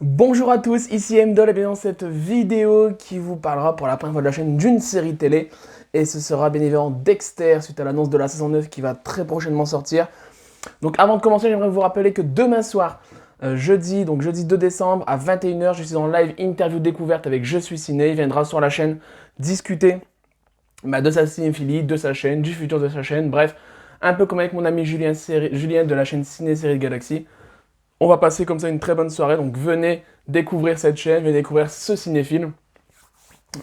Bonjour à tous, ici Mdol et bien dans cette vidéo qui vous parlera pour la première fois de la chaîne d'une série télé. Et ce sera bien évidemment Dexter suite à l'annonce de la saison 9 qui va très prochainement sortir. Donc avant de commencer, j'aimerais vous rappeler que demain soir, jeudi 2 décembre à 21h, je suis en live interview découverte avec Je suis Ciné. Il viendra sur la chaîne discuter de sa cinéphilie, de sa chaîne, du futur de sa chaîne, bref, un peu comme avec mon ami Julien de la chaîne Ciné Série de Galaxy. On va passer comme ça une très bonne soirée, donc venez découvrir cette chaîne, venez découvrir ce cinéphile,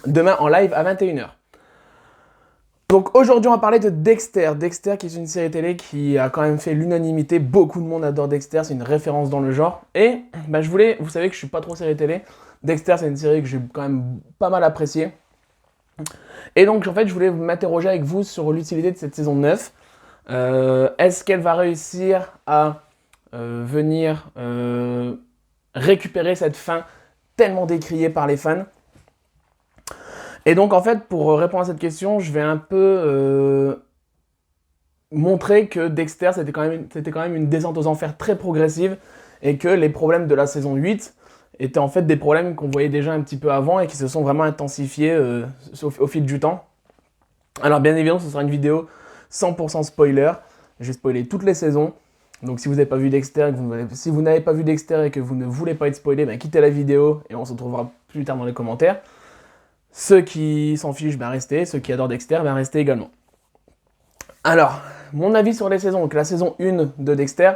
demain en live à 21h. Donc aujourd'hui on va parler de Dexter. Dexter qui est une série télé qui a quand même fait l'unanimité, beaucoup de monde adore Dexter, c'est une référence dans le genre. Et vous savez que je suis pas trop série télé, Dexter c'est une série que j'ai quand même pas mal appréciée. Et donc en fait je voulais m'interroger avec vous sur l'utilité de cette saison 9. Est-ce qu'elle va réussir à venir récupérer cette fin tellement décriée par les fans. Et donc en fait, pour répondre à cette question, je vais un peu montrer que Dexter, c'était quand même une descente aux enfers très progressive et que les problèmes de la saison 8 étaient en fait des problèmes qu'on voyait déjà un petit peu avant et qui se sont vraiment intensifiés au fil du temps. Alors bien évidemment, ce sera une vidéo 100% spoiler. Je vais spoiler toutes les saisons. Donc si vous n'avez pas vu Dexter, si vous n'avez pas vu Dexter et que vous ne voulez pas être spoilé, quittez la vidéo et on se retrouvera plus tard dans les commentaires. Ceux qui s'en fichent, restez. Ceux qui adorent Dexter, restez également. Alors, mon avis sur les saisons. Donc la saison 1 de Dexter,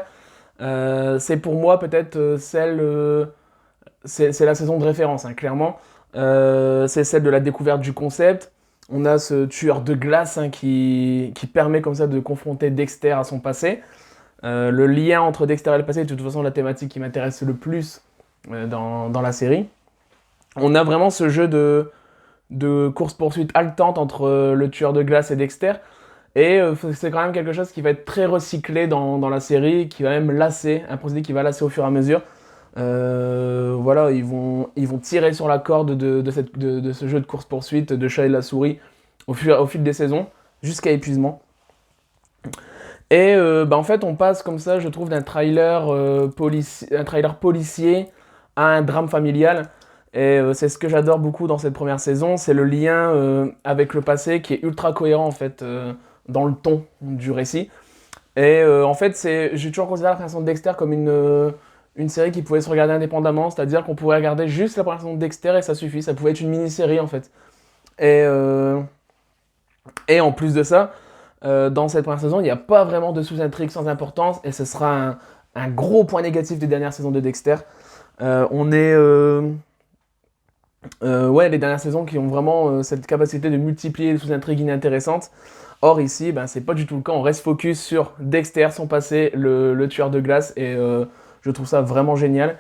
c'est pour moi peut-être c'est la saison de référence, clairement. C'est celle de la découverte du concept. On a ce tueur de glace qui permet comme ça de confronter Dexter à son passé. Le lien entre Dexter et le passé est de toute façon la thématique qui m'intéresse le plus dans la série. On a vraiment ce jeu de course-poursuite haletante entre le tueur de glace et Dexter. Et c'est quand même quelque chose qui va être très recyclé dans la série, qui va même lasser, un procédé qui va lasser au fur et à mesure. Voilà, ils vont tirer sur la corde de ce jeu de course-poursuite, de chat et de la souris, au fil des saisons, jusqu'à épuisement. Et en fait, on passe comme ça, je trouve, d'un trailer policier à un drame familial. Et c'est ce que j'adore beaucoup dans cette première saison, c'est le lien avec le passé qui est ultra cohérent en fait dans le ton du récit. Et en fait, j'ai toujours considéré la première saison de Dexter comme une série qui pouvait se regarder indépendamment, c'est-à-dire qu'on pourrait regarder juste la première saison de Dexter et ça suffit, ça pouvait être une mini-série en fait. Et en plus de ça, dans cette première saison, il n'y a pas vraiment de sous-intrigue sans importance et ce sera un gros point négatif des dernières saisons de Dexter. Les dernières saisons qui ont vraiment cette capacité de multiplier les sous-intrigues inintéressantes. Or ici, c'est pas du tout le cas, on reste focus sur Dexter, son passé, le tueur de glace et je trouve ça vraiment génial.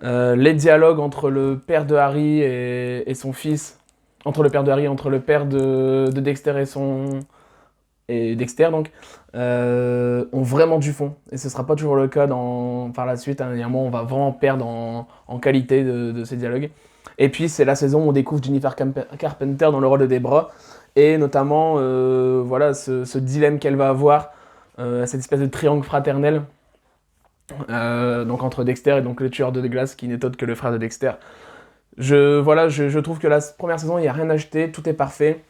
Les dialogues entre le père de Harry et son fils, entre le père de Dexter et Dexter donc, ont vraiment du fond. Et ce sera pas toujours le cas par la suite. Il y a un moment où on va vraiment perdre en qualité de ces dialogues. Et puis c'est la saison où on découvre Jennifer Carpenter dans le rôle de Debra. Et notamment ce dilemme qu'elle va avoir, cette espèce de triangle fraternel. Donc entre Dexter et donc le tueur de glace qui n'est autre que le frère de Dexter. Je trouve que la première saison, il n'y a rien à acheter, tout est parfait.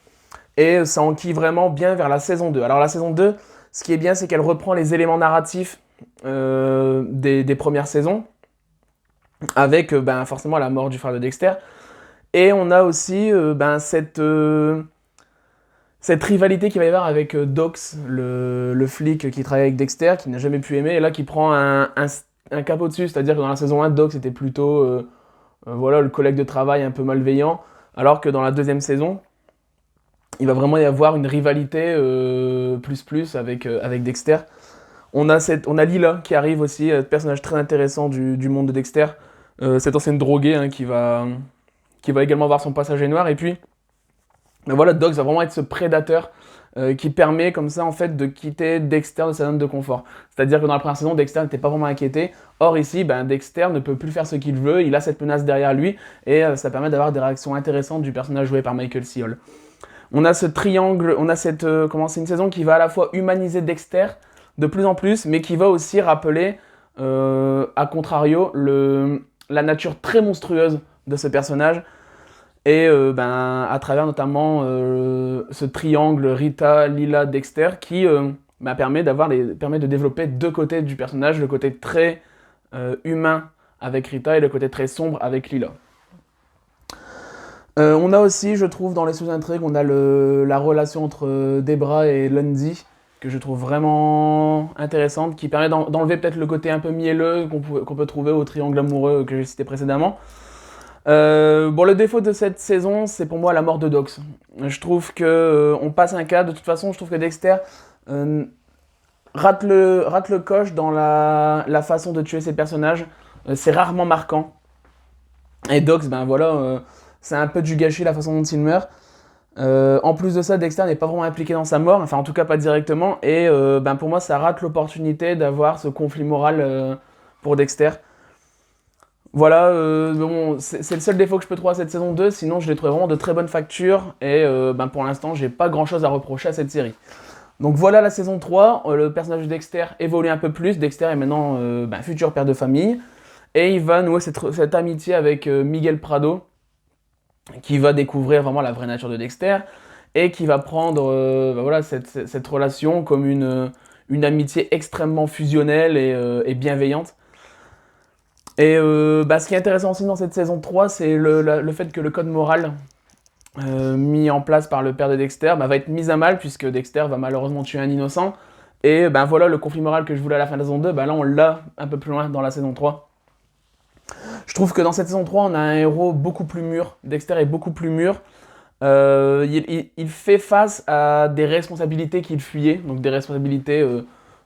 Et ça enquille vraiment bien vers la saison 2. Alors la saison 2, ce qui est bien, c'est qu'elle reprend les éléments narratifs des premières saisons, avec forcément la mort du frère de Dexter. Et on a aussi cette rivalité qu'il va y avoir avec Dox, le flic qui travaille avec Dexter, qui n'a jamais pu aimer, et là qui prend un cap au-dessus, c'est-à-dire que dans la saison 1, Dox était plutôt le collègue de travail un peu malveillant, alors que dans la deuxième saison, il va vraiment y avoir une rivalité plus avec Dexter. On a Lila qui arrive aussi, personnage très intéressant du monde de Dexter, cette ancienne droguée qui va également avoir son passage noir, et puis Dox va vraiment être ce prédateur qui permet comme ça en fait de quitter Dexter de sa zone de confort. C'est-à-dire que dans la première saison, Dexter n'était pas vraiment inquiété. Or ici, Dexter ne peut plus faire ce qu'il veut, il a cette menace derrière lui, et ça permet d'avoir des réactions intéressantes du personnage joué par Michael C. Hall. On a ce triangle, c'est une saison qui va à la fois humaniser Dexter de plus en plus, mais qui va aussi rappeler, à contrario, la nature très monstrueuse de ce personnage, et à travers notamment ce triangle Rita, Lila, Dexter, qui permet de développer deux côtés du personnage, le côté très humain avec Rita et le côté très sombre avec Lila. On a aussi, je trouve, dans les sous-intrigues, on a la relation entre Debra et Lundy, que je trouve vraiment intéressante, qui permet d'enlever peut-être le côté un peu mielleux qu'on peut trouver au triangle amoureux que j'ai cité précédemment. Le défaut de cette saison, c'est pour moi la mort de Dox. Je trouve que on passe un cas. De toute façon, je trouve que Dexter rate le coche dans la façon de tuer ses personnages. C'est rarement marquant. Et Dox, c'est un peu du gâchis la façon dont il meurt. En plus de ça, Dexter n'est pas vraiment impliqué dans sa mort, enfin en tout cas pas directement. Et pour moi, ça rate l'opportunité d'avoir ce conflit moral pour Dexter. Voilà, c'est le seul défaut que je peux trouver à cette saison 2, sinon je l'ai trouvé vraiment de très bonne facture, et pour l'instant j'ai pas grand chose à reprocher à cette série. Donc voilà la saison 3, le personnage de Dexter évolue un peu plus, Dexter est maintenant futur père de famille, et il va nouer cette amitié avec Miguel Prado, qui va découvrir vraiment la vraie nature de Dexter, et qui va prendre cette relation comme une amitié extrêmement fusionnelle et bienveillante. Et ce qui est intéressant aussi dans cette saison 3, c'est le fait que le code moral mis en place par le père de Dexter va être mis à mal, puisque Dexter va malheureusement tuer un innocent. Et voilà le conflit moral que je voulais à la fin de la saison 2, là on l'a un peu plus loin dans la saison 3. Je trouve que dans cette saison 3, on a un héros beaucoup plus mûr. Dexter est beaucoup plus mûr. Il fait face à des responsabilités qu'il fuyait, donc des responsabilités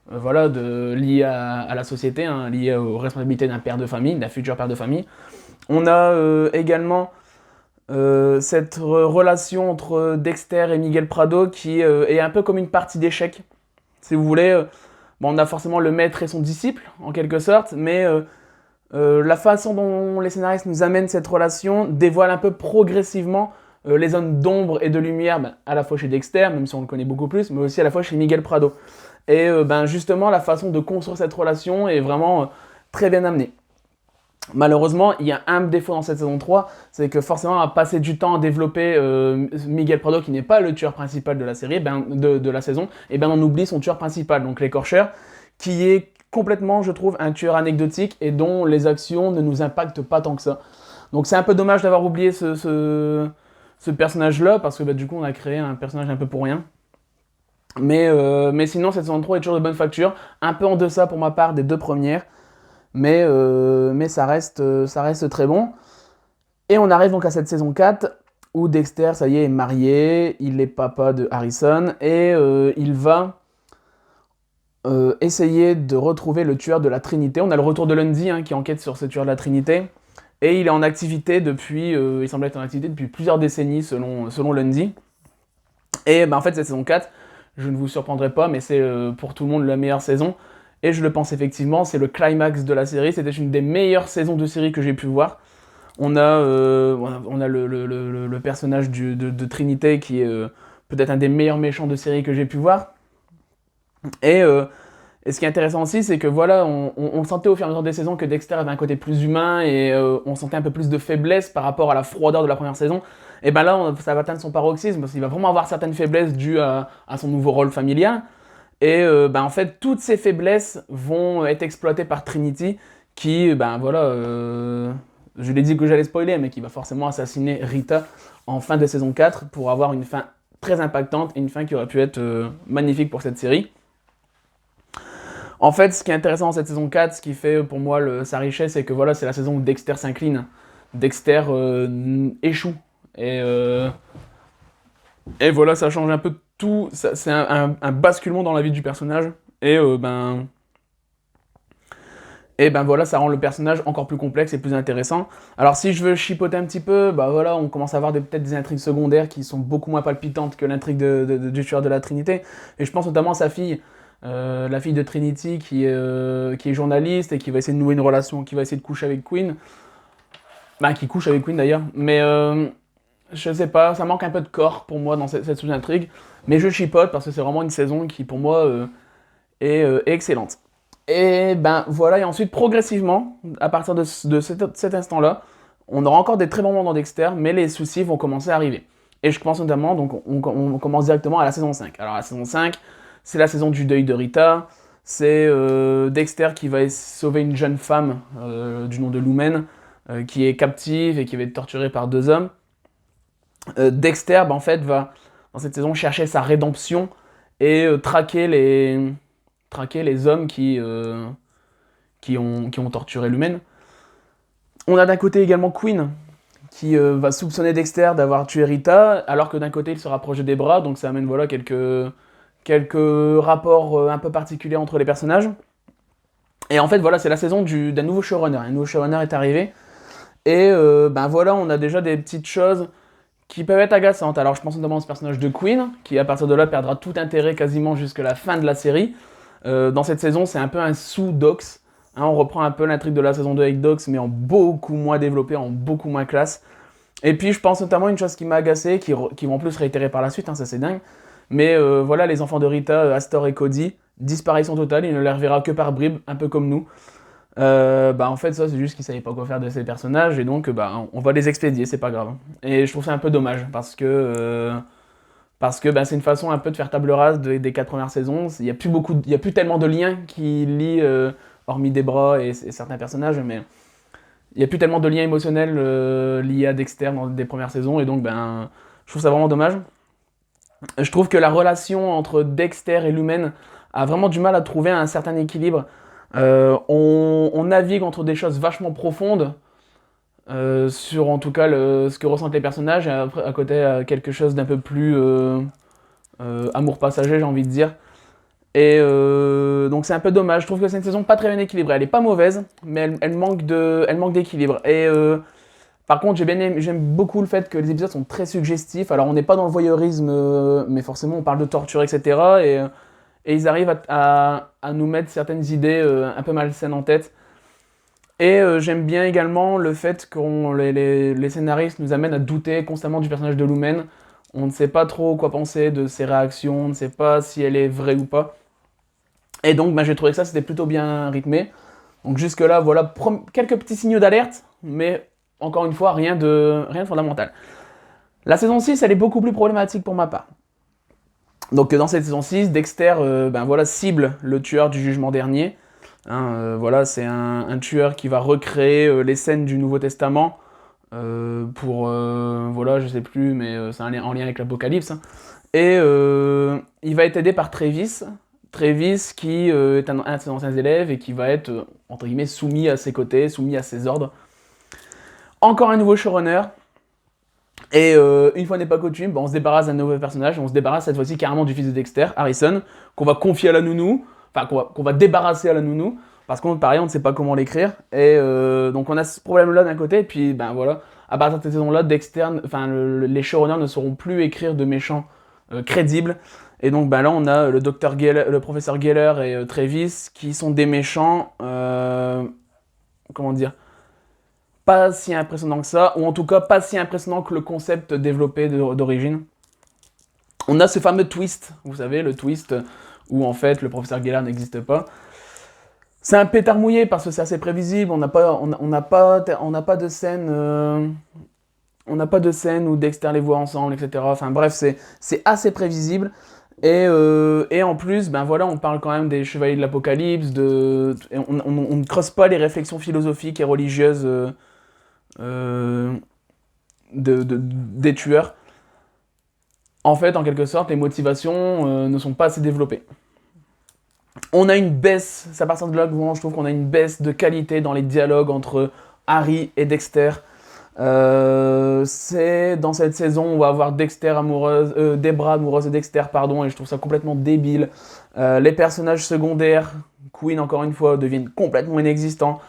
liées à la société, liées aux responsabilités d'un père de famille, d'un futur père de famille. On a également cette relation entre Dexter et Miguel Prado qui est un peu comme une partie d'échecs. Si vous voulez, on a forcément le maître et son disciple, en quelque sorte, mais la façon dont les scénaristes nous amènent cette relation dévoile un peu progressivement les zones d'ombre et de lumière, à la fois chez Dexter, même si on le connaît beaucoup plus, mais aussi à la fois chez Miguel Prado. Et justement, la façon de construire cette relation est vraiment très bien amenée. Malheureusement, il y a un défaut dans cette saison 3, c'est que forcément, à passer du temps à développer Miguel Prado, qui n'est pas le tueur principal de la série, de la saison, et on oublie son tueur principal, donc l'écorcheur, qui est complètement, je trouve, un tueur anecdotique et dont les actions ne nous impactent pas tant que ça. Donc c'est un peu dommage d'avoir oublié ce personnage-là, parce que du coup, on a créé un personnage un peu pour rien. Mais sinon, cette saison 3 est toujours de bonne facture, un peu en deçà pour ma part des deux premières, mais ça reste très bon. Et on arrive donc à cette saison 4, où Dexter, ça y est marié, il est papa de Harrison, et il va essayer de retrouver le tueur de la Trinité. On a le retour de Lundy qui enquête sur ce tueur de la Trinité, et il est en activité il semble être en activité depuis plusieurs décennies selon Lundy. Et en fait, cette saison 4, je ne vous surprendrai pas, mais c'est pour tout le monde la meilleure saison. Et je le pense effectivement, c'est le climax de la série. C'était une des meilleures saisons de série que j'ai pu voir. On a le personnage de Trinité qui est peut-être un des meilleurs méchants de série que j'ai pu voir. Et ce qui est intéressant aussi, c'est que on sentait au fur et à mesure des saisons que Dexter avait un côté plus humain et on sentait un peu plus de faiblesse par rapport à la froideur de la première saison. Et là, ça va atteindre son paroxysme parce qu'il va vraiment avoir certaines faiblesses dues à son nouveau rôle familial. Et en fait, toutes ces faiblesses vont être exploitées par Trinity qui, je l'ai dit que j'allais spoiler, mais qui va forcément assassiner Rita en fin de saison 4 pour avoir une fin très impactante et une fin qui aurait pu être magnifique pour cette série. En fait, ce qui est intéressant dans cette saison 4, ce qui fait pour moi sa richesse, c'est que c'est la saison où Dexter s'incline. Dexter échoue. Et ça change un peu tout. C'est un basculement dans la vie du personnage. Et ça rend le personnage encore plus complexe et plus intéressant. Alors si je veux chipoter un petit peu, on commence à avoir peut-être des intrigues secondaires qui sont beaucoup moins palpitantes que l'intrigue du tueur de la Trinité. Et je pense notamment à sa fille. La fille de Trinity qui est journaliste et qui va essayer de nouer une relation, qui va essayer de coucher avec Queen. Qui couche avec Queen d'ailleurs. Mais je sais pas, ça manque un peu de corps pour moi dans cette sous-intrigue. Mais je chipote parce que c'est vraiment une saison qui pour moi est excellente. Et ben voilà, et ensuite progressivement, à partir de cet instant-là, on aura encore des très bons moments dans Dexter, mais les soucis vont commencer à arriver. Et je pense notamment, donc on commence directement à la saison 5. Alors la saison 5, c'est la saison du deuil de Rita, c'est Dexter qui va sauver une jeune femme du nom de Lumen, qui est captive et qui va être torturée par 2 hommes. Dexter, en fait, va, dans cette saison, chercher sa rédemption et traquer les hommes qui ont torturé Lumen. On a d'un côté également Quinn, qui va soupçonner Dexter d'avoir tué Rita, alors que d'un côté il se rapproche des bras, donc ça amène voilà, quelques rapports un peu particuliers entre les personnages. Et en fait, voilà, c'est la saison d'un nouveau showrunner. Un nouveau showrunner est arrivé, et voilà, on a déjà des petites choses qui peuvent être agaçantes. Alors je pense notamment au personnage de Quinn, qui à partir de là perdra tout intérêt quasiment jusqu'à la fin de la série. Dans cette saison, c'est un peu un sous-Dox. Hein, on reprend un peu l'intrigue de la saison 2 avec Dox, mais en beaucoup moins développé, en beaucoup moins classe. Et puis je pense notamment à une chose qui m'a agacé, qui vont en plus réitérer par la suite, hein, ça c'est dingue. Mais voilà, les enfants de Rita, Astor et Cody, disparition totale, il ne les reverra que par bribes, un peu comme nous. En fait, ça c'est juste qu'ils savaient pas quoi faire de ces personnages, et donc on va les expédier, c'est pas grave. Et je trouve ça un peu dommage, parce que c'est une façon un peu de faire table rase des 4 premières saisons. Il y a plus tellement de liens qui lient, hormis Debra et certains personnages, mais il n'y a plus tellement de liens émotionnels liés à Dexter dans des premières saisons, et donc je trouve ça vraiment dommage. Je trouve que la relation entre Dexter et Lumen a vraiment du mal à trouver un certain équilibre. On navigue entre des choses vachement profondes, sur en tout cas ce que ressentent les personnages, et après, à côté quelque chose d'un peu plus amour passager, j'ai envie de dire. Et donc c'est un peu dommage, je trouve que c'est une saison pas très bien équilibrée. Elle est pas mauvaise, mais elle manque d'équilibre. Et par contre, j'aime beaucoup le fait que les épisodes sont très suggestifs. Alors on n'est pas dans le voyeurisme, mais forcément on parle de torture, etc. Et ils arrivent à nous mettre certaines idées un peu malsaines en tête. Et j'aime bien également le fait que les scénaristes nous amènent à douter constamment du personnage de Lumen. On ne sait pas trop quoi penser de ses réactions, on ne sait pas si elle est vraie ou pas. Et donc j'ai trouvé que ça c'était plutôt bien rythmé. Donc jusque là, voilà, quelques petits signaux d'alerte, mais encore une fois, rien de fondamental. La saison 6, elle est beaucoup plus problématique pour ma part. Donc dans cette saison 6, Dexter cible le tueur du jugement dernier. Voilà, c'est un tueur qui va recréer les scènes du Nouveau Testament pour, je sais plus, mais c'est en lien avec l'Apocalypse. Hein. Et il va être aidé par Travis. Travis qui est un de ses anciens élèves et qui va être, entre guillemets, soumis à ses côtés, soumis à ses ordres. Encore un nouveau showrunner. Et une fois n'est pas coutume, on se débarrasse d'un nouveau personnage, on se débarrasse cette fois-ci carrément du fils de Dexter, Harrison, qu'on va confier à la nounou, enfin qu'on va débarrasser à la nounou, parce qu'on pareil, on ne sait pas comment l'écrire. Et donc on a ce problème-là d'un côté, et puis à partir de cette saison-là, Dexter, les showrunners ne sauront plus écrire de méchants crédibles. Et donc là, on a le professeur Geller et Travis qui sont des méchants, comment dire, pas si impressionnants que ça, ou en tout cas pas si impressionnant que le concept développé d'origine. On a ce fameux twist, vous savez, le twist où en fait le professeur Geller n'existe pas. C'est un pétard mouillé parce que c'est assez prévisible, on n'a pas de scène... on n'a pas de scène où Dexter les voit ensemble, etc. Enfin bref, c'est assez prévisible. Et en plus, on parle quand même des Chevaliers de l'Apocalypse, on ne creuse pas les réflexions philosophiques et religieuses des tueurs. En fait, en quelque sorte, les motivations ne sont pas assez développées. On a une baisse, c'est à partir de là que je trouve qu'on a une baisse de qualité dans les dialogues entre Harry et Dexter. C'est dans cette saison, on va avoir Debra amoureuse de Dexter, et je trouve ça complètement débile. Les personnages secondaires, Quinn encore une fois, deviennent complètement inexistants.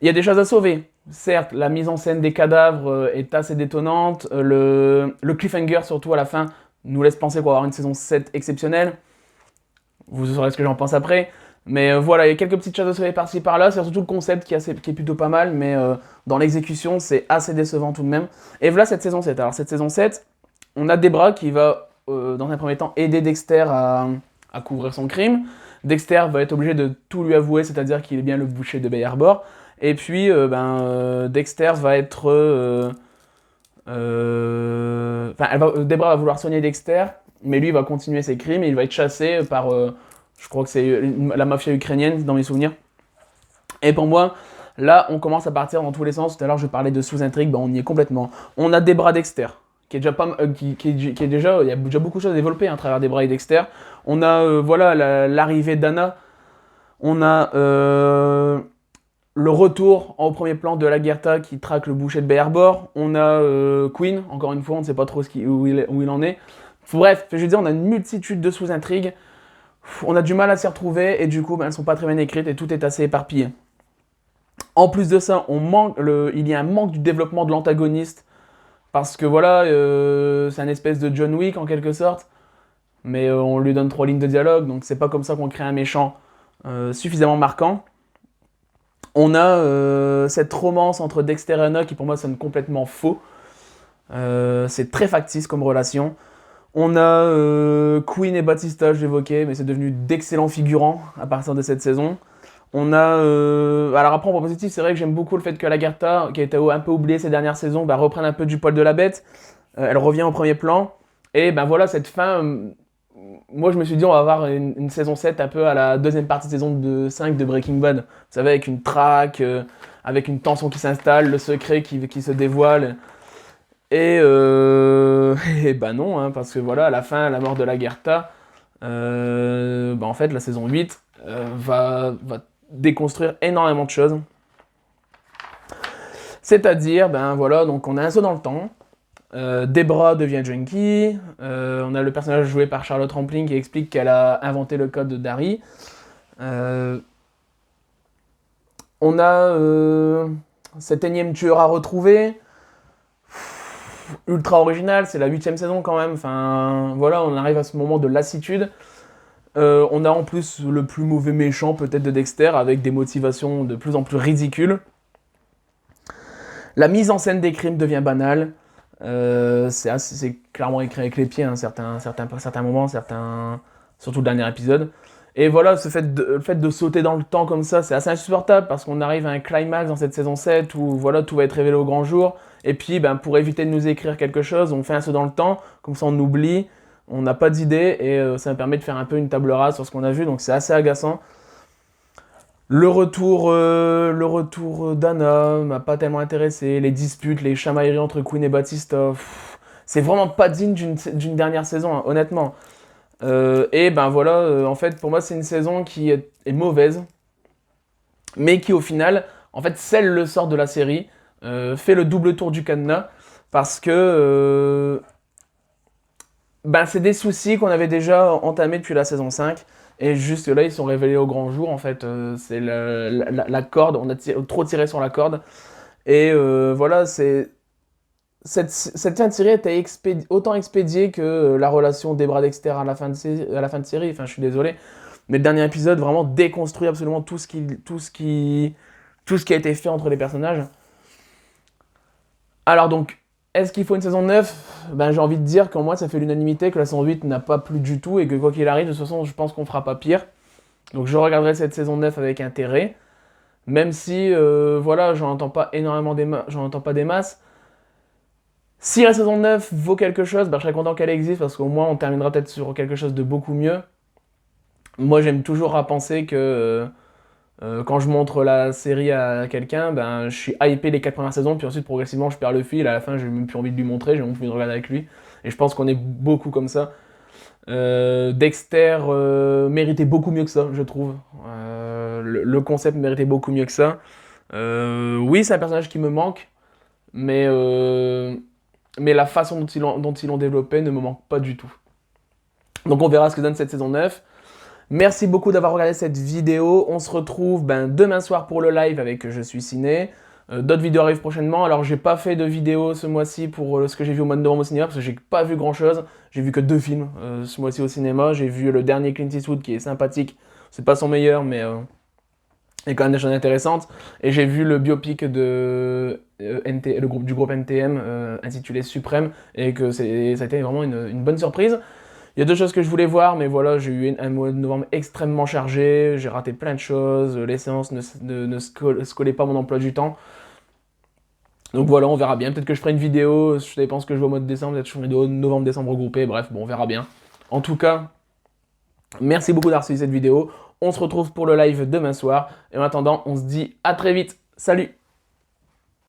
Il y a des choses à sauver. Certes, la mise en scène des cadavres est assez détonnante. Le cliffhanger, surtout à la fin, nous laisse penser qu'on va avoir une saison 7 exceptionnelle. Vous saurez ce que j'en pense après. Mais voilà, il y a quelques petites choses à sauver par-ci par-là. C'est surtout le concept qui est plutôt pas mal, mais dans l'exécution, c'est assez décevant tout de même. Et voilà cette saison 7. Alors cette saison 7, on a Debra qui va, dans un premier temps, aider Dexter à couvrir son crime. Dexter va être obligé de tout lui avouer, c'est-à-dire qu'il est bien le boucher de Bay Harbor. Et puis, Dexter va être... Debra va vouloir soigner Dexter, mais lui va continuer ses crimes et il va être chassé par, je crois que c'est la mafia ukrainienne dans mes souvenirs. Et pour moi, là, on commence à partir dans tous les sens. Tout à l'heure, je parlais de sous-intrigue, on y est complètement. On a Debra Dexter, qui est déjà pas, qui est déjà, il y a déjà beaucoup de choses à développer à travers Debra et Dexter. On a, l'arrivée d'Anna. On a le retour au premier plan de Lagertha qui traque le boucher de Bay Harbor. On a Queen, encore une fois, on ne sait pas trop où il en est. Bref, je veux dire, on a une multitude de sous-intrigues. On a du mal à s'y retrouver et du coup, elles ne sont pas très bien écrites et tout est assez éparpillé. En plus de ça, il y a un manque du développement de l'antagoniste parce que voilà, c'est un espèce de John Wick en quelque sorte, mais on lui donne 3 lignes de dialogue, donc c'est pas comme ça qu'on crée un méchant suffisamment marquant. On a cette romance entre Dexter et Anna qui pour moi sonne complètement faux. C'est très factice comme relation. On a Queen et Batista, je l'évoquais, mais c'est devenu d'excellents figurants à partir de cette saison. On a... alors après, en point positif, c'est vrai que j'aime beaucoup le fait que Lagertha, qui a été un peu oubliée ces dernières saisons, reprenne un peu du poil de la bête. Elle revient au premier plan. Et voilà, cette fin... moi, je me suis dit, on va avoir une saison 7 un peu à la deuxième partie de saison 5 de Breaking Bad. Vous savez, avec une traque, avec une tension qui s'installe, le secret qui se dévoile. Et non, hein, parce que voilà, à la fin, la mort de Lagertha, en fait, la saison 8 va déconstruire énormément de choses. C'est-à-dire, donc on a un saut dans le temps. Debra devient junkie. On a le personnage joué par Charlotte Rampling qui explique qu'elle a inventé le code de Dari. On a cet énième tueur à retrouver. Ultra original, c'est la 8ème saison quand même. Enfin, voilà, on arrive à ce moment de lassitude. On a en plus le plus mauvais méchant peut-être de Dexter avec des motivations de plus en plus ridicules. La mise en scène des crimes devient banale. C'est clairement écrit avec les pieds, hein, certains moments, surtout le dernier épisode. Et voilà, le fait de sauter dans le temps comme ça, c'est assez insupportable parce qu'on arrive à un climax dans cette saison 7 où voilà, tout va être révélé au grand jour. Et puis, pour éviter de nous écrire quelque chose, on fait un saut dans le temps, comme ça on oublie, on n'a pas d'idée et ça me permet de faire un peu une table rase sur ce qu'on a vu, donc c'est assez agaçant. Le retour d'Anna m'a pas tellement intéressé, les disputes, les chamailleries entre Queen et Batista, c'est vraiment pas digne d'une dernière saison, hein, honnêtement. En fait, pour moi, c'est une saison qui est mauvaise, mais qui, au final, en fait, scelle le sort de la série, fait le double tour du cadenas, parce que c'est des soucis qu'on avait déjà entamés depuis la saison 5, et juste là, ils sont révélés au grand jour, en fait. C'est la corde, on a trop tiré sur la corde, et cette fin de série était autant expédiée que la relation Debra Dexter à la fin de série. Enfin, je suis désolé. Mais le dernier épisode vraiment déconstruit absolument tout ce qui a été fait entre les personnages. Alors donc, est-ce qu'il faut une saison 9 ? J'ai envie de dire qu'en moi, ça fait l'unanimité que la saison 8 n'a pas plu du tout et que quoi qu'il arrive, de toute façon, je pense qu'on fera pas pire. Donc je regarderai cette saison 9 avec intérêt. Même si, j'en entends pas énormément j'en entends pas des masses. Si la saison 9 vaut quelque chose, je serais content qu'elle existe parce qu'au moins on terminera peut-être sur quelque chose de beaucoup mieux. Moi j'aime toujours à penser que quand je montre la série à quelqu'un, je suis hypé les 4 premières saisons, puis ensuite progressivement je perds le fil, à la fin j'ai même plus envie de lui montrer, j'ai même plus envie de regarder avec lui. Et je pense qu'on est beaucoup comme ça. Dexter méritait beaucoup mieux que ça, je trouve. Le concept méritait beaucoup mieux que ça. Oui, c'est un personnage qui me manque, mais la façon dont ils l'ont développé ne me manque pas du tout. Donc on verra ce que donne cette saison 9. Merci beaucoup d'avoir regardé cette vidéo. On se retrouve demain soir pour le live avec Je suis ciné. D'autres vidéos arrivent prochainement. Alors j'ai pas fait de vidéo ce mois-ci pour ce que j'ai vu au mois de novembre au cinéma parce que j'ai pas vu grand chose. J'ai vu que 2 films ce mois-ci au cinéma. J'ai vu le dernier Clint Eastwood qui est sympathique. C'est pas son meilleur mais il y a quand même des choses intéressantes. Et j'ai vu le biopic de du groupe NTM intitulé Suprême et que ça a été vraiment une bonne surprise. Il y a 2 choses que je voulais voir, mais voilà, j'ai eu un mois de novembre extrêmement chargé, j'ai raté plein de choses, les séances ne se collaient pas à mon emploi du temps. Donc voilà, on verra bien. Peut-être que je ferai une vidéo, je dépend ce que je vois au mois de décembre, peut-être que je ferai une vidéo novembre-décembre regroupée, bref, bon, on verra bien. En tout cas, merci beaucoup d'avoir suivi cette vidéo. On se retrouve pour le live demain soir. Et en attendant, on se dit à très vite. Salut!